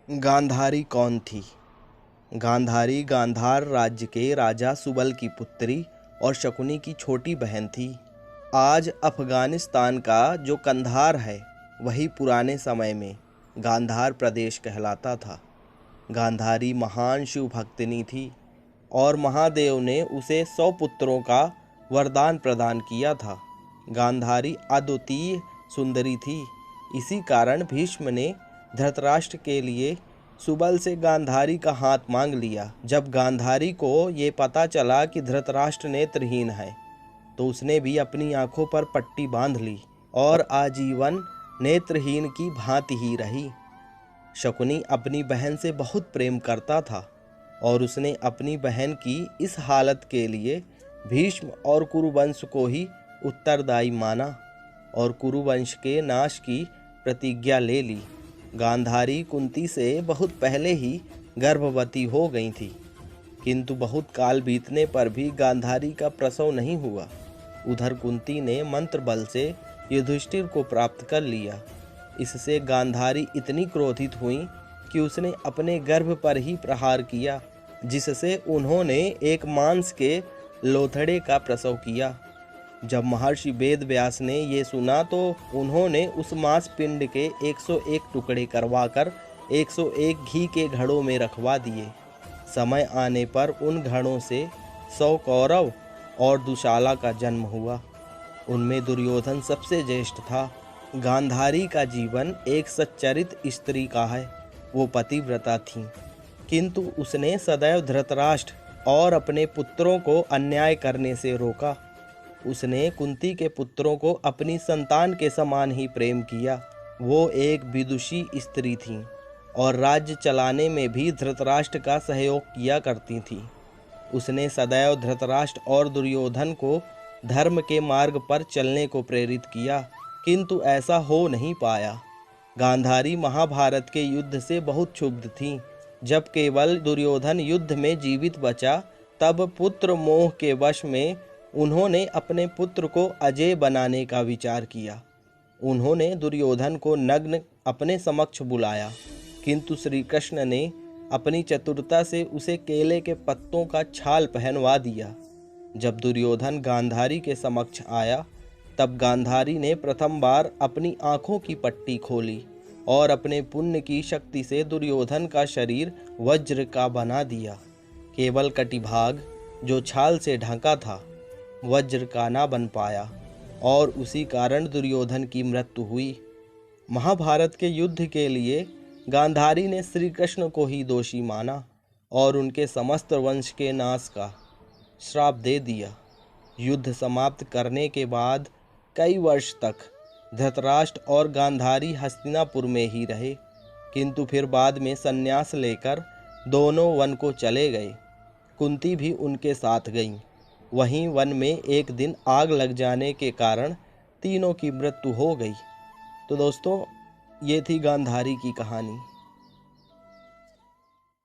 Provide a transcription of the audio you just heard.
गांधारी कौन थी? गांधारी गांधार राज्य के राजा सुबल की पुत्री और शकुनी की छोटी बहन थी। आज अफगानिस्तान का जो कंधार है वही पुराने समय में गांधार प्रदेश कहलाता था। गांधारी महान शिव भक्तिनी थी और महादेव ने उसे 100 पुत्रों का वरदान प्रदान किया था। गांधारी अद्वितीय सुंदरी थी। इसी कारण भीष्म ने धृतराष्ट्र के लिए सुबल से गांधारी का हाथ मांग लिया। जब गांधारी को ये पता चला कि धृतराष्ट्र नेत्रहीन है तो उसने भी अपनी आंखों पर पट्टी बांध ली और आजीवन नेत्रहीन की भांति ही रही। शकुनी अपनी बहन से बहुत प्रेम करता था और उसने अपनी बहन की इस हालत के लिए भीष्म और कुरुवंश को ही उत्तरदायी माना और कुरुवंश के नाश की प्रतिज्ञा ले ली। गांधारी कुंती से बहुत पहले ही गर्भवती हो गई थी, किंतु बहुत काल बीतने पर भी गांधारी का प्रसव नहीं हुआ। उधर कुंती ने मंत्र बल से युधिष्ठिर को प्राप्त कर लिया। इससे गांधारी इतनी क्रोधित हुई कि उसने अपने गर्भ पर ही प्रहार किया, जिससे उन्होंने एक मांस के लोथड़े का प्रसव किया। जब महर्षि वेद व्यास ने ये सुना तो उन्होंने उस मांस पिंड के 101 टुकड़े करवाकर 101 घी के घड़ों में रखवा दिए। समय आने पर उन घड़ों से 100 कौरव और दुशाला का जन्म हुआ। उनमें दुर्योधन सबसे ज्येष्ठ था। गांधारी का जीवन एक सच्चरित स्त्री का है। वो पतिव्रता थी, किंतु उसने सदैव धृतराष्ट्र और अपने पुत्रों को अन्याय करने से रोका। उसने कुंती के पुत्रों को अपनी संतान के समान ही प्रेम किया। वो एक विदुषी स्त्री थी और राज्य चलाने में भी धृतराष्ट्र का सहयोग किया करती थी। उसने सदैव धृतराष्ट्र और दुर्योधन को धर्म के मार्ग पर चलने को प्रेरित किया, किंतु ऐसा हो नहीं पाया। गांधारी महाभारत के युद्ध से बहुत क्षुब्ध थी। जब केवल दुर्योधन युद्ध में जीवित बचा तब पुत्र मोह के वश में उन्होंने अपने पुत्र को अजेय बनाने का विचार किया। उन्होंने दुर्योधन को नग्न अपने समक्ष बुलाया, किंतु श्री कृष्ण ने अपनी चतुरता से उसे केले के पत्तों का छाल पहनवा दिया। जब दुर्योधन गांधारी के समक्ष आया तब गांधारी ने प्रथम बार अपनी आंखों की पट्टी खोली और अपने पुण्य की शक्ति से दुर्योधन का शरीर वज्र का बना दिया। केवल कटिभाग जो छाल से ढका था वज्र का ना बन पाया और उसी कारण दुर्योधन की मृत्यु हुई। महाभारत के युद्ध के लिए गांधारी ने श्री कृष्ण को ही दोषी माना और उनके समस्त वंश के नाश का श्राप दे दिया। युद्ध समाप्त करने के बाद कई वर्ष तक धृतराष्ट्र और गांधारी हस्तिनापुर में ही रहे, किंतु फिर बाद में संन्यास लेकर दोनों वन को चले गए। कुंती भी उनके साथ गई। वहीं वन में एक दिन आग लग जाने के कारण तीनों की मृत्यु हो गई। तो दोस्तों, ये थी गांधारी की कहानी।